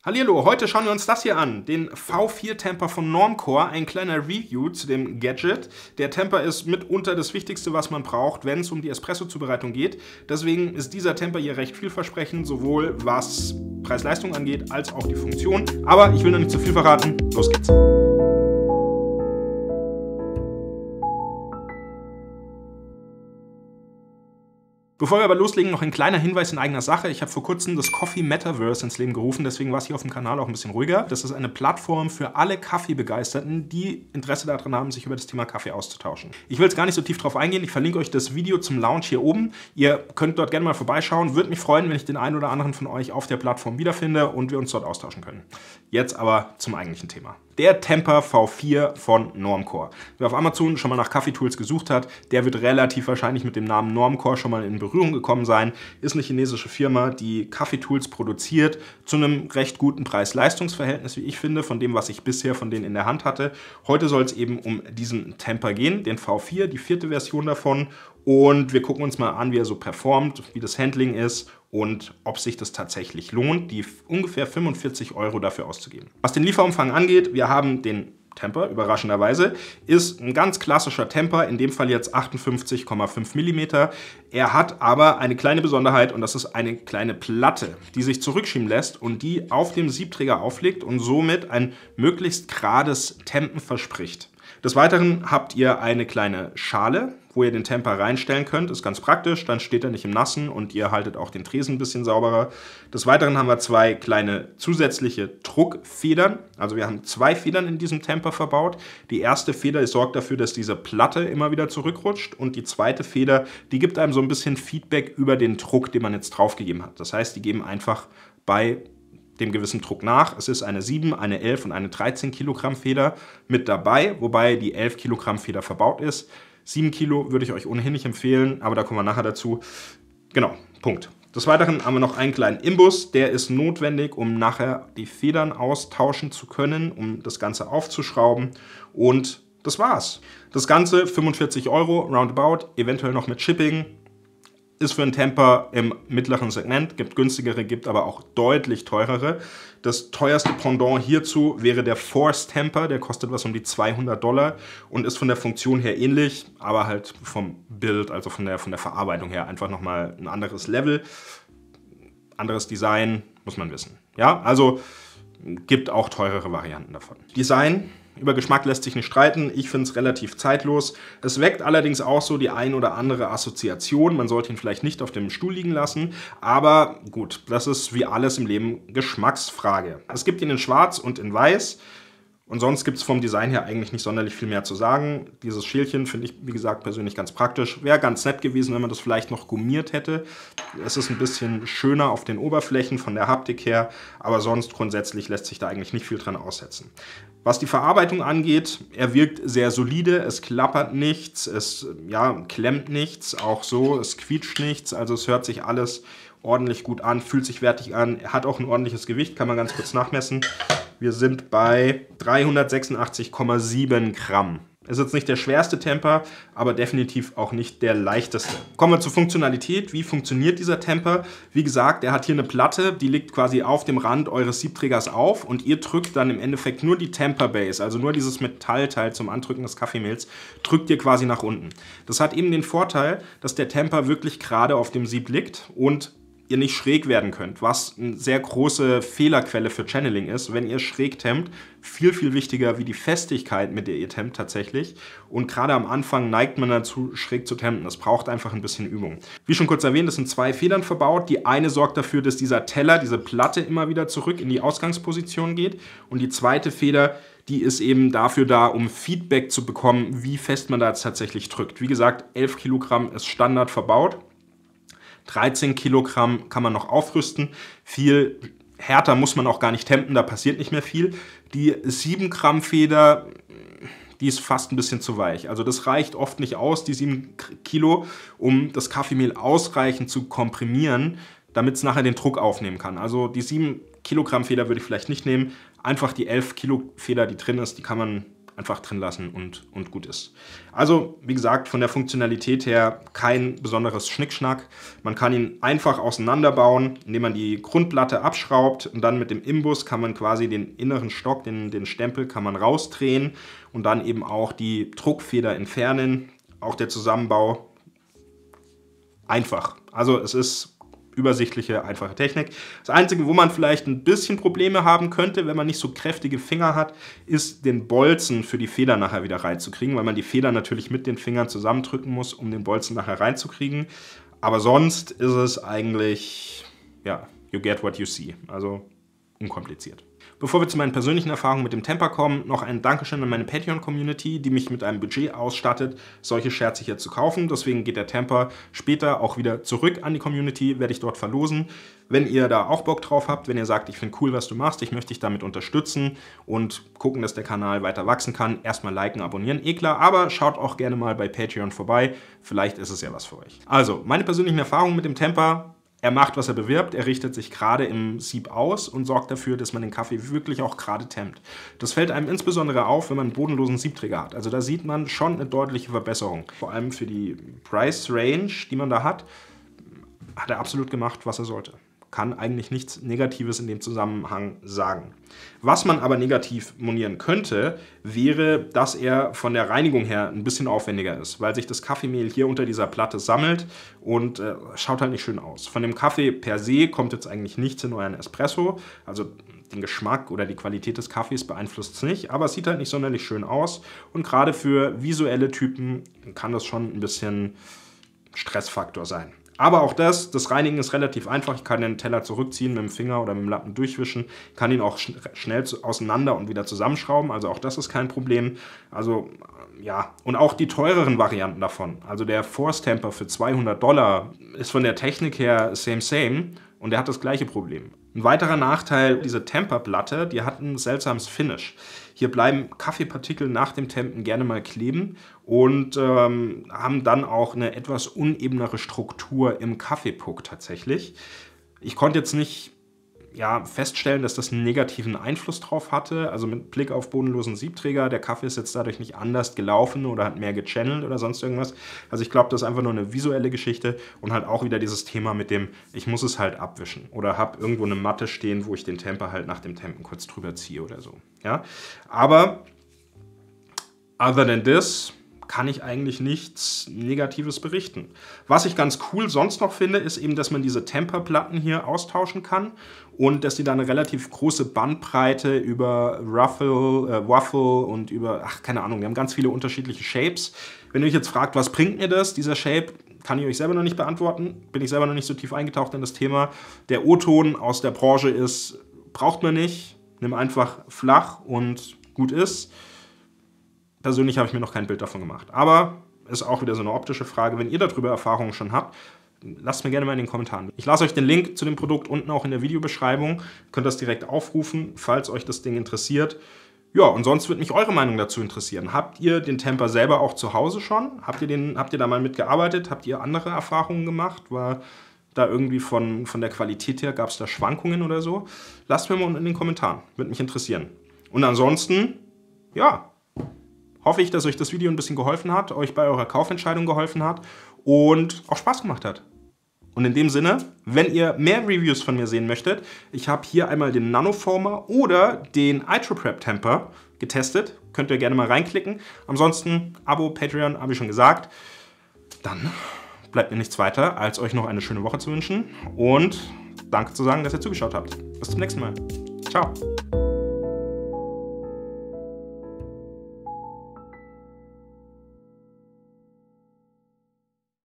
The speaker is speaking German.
Hallihallo, heute schauen wir uns das hier an, den V4 Temper von Normcore, ein kleiner Review zu dem Gadget. Der Temper ist mitunter das Wichtigste, was man braucht, wenn es um die Espresso-Zubereitung geht. Deswegen ist dieser Temper hier recht vielversprechend, sowohl was Preis-Leistung angeht, als auch die Funktion. Aber ich will noch nicht zu viel verraten, los geht's. Bevor wir aber loslegen, noch ein kleiner Hinweis in eigener Sache. Ich habe vor kurzem das Coffee Metaverse ins Leben gerufen, deswegen war es hier auf dem Kanal auch ein bisschen ruhiger. Das ist eine Plattform für alle Kaffeebegeisterten, die Interesse daran haben, sich über das Thema Kaffee auszutauschen. Ich will jetzt gar nicht so tief drauf eingehen, ich verlinke euch das Video zum Launch hier oben. Ihr könnt dort gerne mal vorbeischauen. Würde mich freuen, wenn ich den einen oder anderen von euch auf der Plattform wiederfinde und wir uns dort austauschen können. Jetzt aber zum eigentlichen Thema. Der Temper V4 von Normcore. Wer auf Amazon schon mal nach Kaffeetools gesucht hat, der wird relativ wahrscheinlich mit dem Namen Normcore schon mal in Berührung gekommen sein. Ist eine chinesische Firma, die Kaffeetools produziert, zu einem recht guten Preis-Leistungs-Verhältnis, wie ich finde, von dem, was ich bisher von denen in der Hand hatte. Heute soll es eben um diesen Temper gehen, den V4, die 4. Version davon. Und wir gucken uns mal an, wie er so performt, wie das Handling ist und ob sich das tatsächlich lohnt, die ungefähr 45 € dafür auszugeben. Was den Lieferumfang angeht, wir haben den Temper, überraschenderweise, ist ein ganz klassischer Temper, in dem Fall jetzt 58,5 mm. Er hat aber eine kleine Besonderheit und das ist eine kleine Platte, die sich zurückschieben lässt und die auf dem Siebträger aufliegt und somit ein möglichst gerades Tempen verspricht. Des Weiteren habt ihr eine kleine Schale, wo ihr den Temper reinstellen könnt. Ist ganz praktisch, dann steht er nicht im Nassen und ihr haltet auch den Tresen ein bisschen sauberer. Des Weiteren haben wir 2 kleine zusätzliche Druckfedern. Also wir haben 2 Federn in diesem Temper verbaut. Die erste Feder sorgt dafür, dass diese Platte immer wieder zurückrutscht und die zweite Feder, die gibt einem so ein bisschen Feedback über den Druck, den man jetzt draufgegeben hat. Das heißt, die geben einfach bei dem gewissen Druck nach. Es ist eine 7, eine 11 und eine 13 Kilogramm Feder mit dabei, wobei die 11 Kilogramm Feder verbaut ist. 7 Kilo würde ich euch ohnehin nicht empfehlen, aber da kommen wir nachher dazu. Genau, Punkt. Des Weiteren haben wir noch einen kleinen Imbus, der ist notwendig, um nachher die Federn austauschen zu können, um das Ganze aufzuschrauben und das war's. Das Ganze 45 € roundabout, eventuell noch mit Shipping. Ist für einen Temper im mittleren Segment, gibt günstigere, gibt aber auch deutlich teurere. Das teuerste Pendant hierzu wäre der Force Temper, der kostet was um die 200 $ und ist von der Funktion her ähnlich, aber halt vom Bild, also von der Verarbeitung her einfach nochmal ein anderes Level, anderes Design, muss man wissen. Ja, also gibt auch teurere Varianten davon. Design. Über Geschmack lässt sich nicht streiten, ich finde es relativ zeitlos. Es weckt allerdings auch so die ein oder andere Assoziation. Man sollte ihn vielleicht nicht auf dem Stuhl liegen lassen, aber gut, das ist wie alles im Leben Geschmacksfrage. Es gibt ihn in Schwarz und in Weiß und sonst gibt es vom Design her eigentlich nicht sonderlich viel mehr zu sagen. Dieses Schälchen finde ich, wie gesagt, persönlich ganz praktisch. Wäre ganz nett gewesen, wenn man das vielleicht noch gummiert hätte. Es ist ein bisschen schöner auf den Oberflächen von der Haptik her, aber sonst grundsätzlich lässt sich da eigentlich nicht viel dran aussetzen. Was die Verarbeitung angeht, er wirkt sehr solide, es klappert nichts, es klemmt nichts, auch so, es quietscht nichts, also es hört sich alles ordentlich gut an, fühlt sich wertig an, er hat auch ein ordentliches Gewicht, kann man ganz kurz nachmessen. Wir sind bei 386,7 Gramm. Ist jetzt nicht der schwerste Temper, aber definitiv auch nicht der leichteste. Kommen wir zur Funktionalität. Wie funktioniert dieser Temper? Wie gesagt, er hat hier eine Platte, die liegt quasi auf dem Rand eures Siebträgers auf und ihr drückt dann im Endeffekt nur die Temper Base, also nur dieses Metallteil zum Andrücken des Kaffeemehls, drückt ihr quasi nach unten. Das hat eben den Vorteil, dass der Temper wirklich gerade auf dem Sieb liegt und ihr nicht schräg werden könnt, was eine sehr große Fehlerquelle für Channeling ist. Wenn ihr schräg tempt, viel, viel wichtiger wie die Festigkeit, mit der ihr tempt tatsächlich. Und gerade am Anfang neigt man dazu, schräg zu tempen. Das braucht einfach ein bisschen Übung. Wie schon kurz erwähnt, es sind 2 Federn verbaut. Die eine sorgt dafür, dass dieser Teller, diese Platte immer wieder zurück in die Ausgangsposition geht. Und die zweite Feder, die ist eben dafür da, um Feedback zu bekommen, wie fest man da jetzt tatsächlich drückt. Wie gesagt, 11 Kilogramm ist Standard verbaut. 13 Kilogramm kann man noch aufrüsten. Viel härter muss man auch gar nicht tempen, da passiert nicht mehr viel. Die 7 Gramm Feder, die ist fast ein bisschen zu weich. Also das reicht oft nicht aus, die 7 Kilo, um das Kaffeemehl ausreichend zu komprimieren, damit es nachher den Druck aufnehmen kann. Also die 7 Kilogramm Feder würde ich vielleicht nicht nehmen. Einfach die 11 Kilo Feder, die drin ist, die kann man einfach drin lassen und gut ist. Also, wie gesagt, von der Funktionalität her kein besonderes Schnickschnack. Man kann ihn einfach auseinanderbauen, indem man die Grundplatte abschraubt und dann mit dem Imbus kann man quasi den inneren Stock, den Stempel, kann man rausdrehen und dann eben auch die Druckfeder entfernen. Auch der Zusammenbau einfach. Also es ist übersichtliche, einfache Technik. Das Einzige, wo man vielleicht ein bisschen Probleme haben könnte, wenn man nicht so kräftige Finger hat, ist den Bolzen für die Feder nachher wieder reinzukriegen, weil man die Feder natürlich mit den Fingern zusammendrücken muss, um den Bolzen nachher reinzukriegen. Aber sonst ist es eigentlich, ja, you get what you see. Also unkompliziert. Bevor wir zu meinen persönlichen Erfahrungen mit dem Temper kommen, noch ein Dankeschön an meine Patreon-Community, die mich mit einem Budget ausstattet, solche Scherze hier zu kaufen. Deswegen geht der Temper später auch wieder zurück an die Community, werde ich dort verlosen. Wenn ihr da auch Bock drauf habt, wenn ihr sagt, ich finde cool, was du machst, ich möchte dich damit unterstützen und gucken, dass der Kanal weiter wachsen kann, erstmal liken, abonnieren, eh klar, aber schaut auch gerne mal bei Patreon vorbei, vielleicht ist es ja was für euch. Also, meine persönlichen Erfahrungen mit dem Temper. Er macht, was er bewirbt, er richtet sich gerade im Sieb aus und sorgt dafür, dass man den Kaffee wirklich auch gerade tempt. Das fällt einem insbesondere auf, wenn man einen bodenlosen Siebträger hat. Also da sieht man schon eine deutliche Verbesserung. Vor allem für die Price Range, die man da hat er absolut gemacht, was er sollte. Kann eigentlich nichts Negatives in dem Zusammenhang sagen. Was man aber negativ monieren könnte, wäre, dass er von der Reinigung her ein bisschen aufwendiger ist, weil sich das Kaffeemehl hier unter dieser Platte sammelt und schaut halt nicht schön aus. Von dem Kaffee per se kommt jetzt eigentlich nichts in euren Espresso, also den Geschmack oder die Qualität des Kaffees beeinflusst es nicht, aber es sieht halt nicht sonderlich schön aus und gerade für visuelle Typen kann das schon ein bisschen Stressfaktor sein. Aber auch das Reinigen ist relativ einfach. Ich kann den Teller zurückziehen, mit dem Finger oder mit dem Lappen durchwischen. Kann ihn auch schnell auseinander und wieder zusammenschrauben. Also auch das ist kein Problem. Also ja, und auch die teureren Varianten davon. Also der Force Temper für $200 ist von der Technik her same und der hat das gleiche Problem. Ein weiterer Nachteil, diese Temperplatte, die hat ein seltsames Finish. Hier bleiben Kaffeepartikel nach dem Tempen gerne mal kleben und haben dann auch eine etwas unebenere Struktur im Kaffeepuck tatsächlich. Ich konnte jetzt nicht feststellen, dass das einen negativen Einfluss drauf hatte. Also mit Blick auf bodenlosen Siebträger, der Kaffee ist jetzt dadurch nicht anders gelaufen oder hat mehr gechannelt oder sonst irgendwas. Also ich glaube, das ist einfach nur eine visuelle Geschichte und halt auch wieder dieses Thema mit dem, ich muss es halt abwischen oder habe irgendwo eine Matte stehen, wo ich den Temper halt nach dem Tempen kurz drüber ziehe oder so. Ja? Aber other than this kann ich eigentlich nichts Negatives berichten. Was ich ganz cool sonst noch finde, ist eben, dass man diese Temperplatten hier austauschen kann und dass die da eine relativ große Bandbreite über Waffle und über, keine Ahnung, die haben ganz viele unterschiedliche Shapes. Wenn ihr euch jetzt fragt, was bringt mir das, dieser Shape, kann ich euch selber noch nicht beantworten. Bin ich selber noch nicht so tief eingetaucht in das Thema. Der O-Ton aus der Branche ist, braucht man nicht, nimm einfach flach und gut ist. Persönlich habe ich mir noch kein Bild davon gemacht. Aber ist auch wieder so eine optische Frage. Wenn ihr darüber Erfahrungen schon habt, lasst mir gerne mal in den Kommentaren. Ich lasse euch den Link zu dem Produkt unten auch in der Videobeschreibung. Ihr könnt das direkt aufrufen, falls euch das Ding interessiert. Ja, und sonst würde mich eure Meinung dazu interessieren. Habt ihr den Temper selber auch zu Hause schon? Habt ihr da mal mitgearbeitet? Habt ihr andere Erfahrungen gemacht? War da irgendwie von der Qualität her, gab es da Schwankungen oder so? Lasst mir mal unten in den Kommentaren. Würde mich interessieren. Und ansonsten, ja, hoffe ich, dass euch das Video ein bisschen geholfen hat, euch bei eurer Kaufentscheidung geholfen hat und auch Spaß gemacht hat. Und in dem Sinne, wenn ihr mehr Reviews von mir sehen möchtet, ich habe hier einmal den Nanoformer oder den ITROPrep Temper getestet. Könnt ihr gerne mal reinklicken. Ansonsten Abo, Patreon, habe ich schon gesagt. Dann bleibt mir nichts weiter, als euch noch eine schöne Woche zu wünschen und danke zu sagen, dass ihr zugeschaut habt. Bis zum nächsten Mal. Ciao.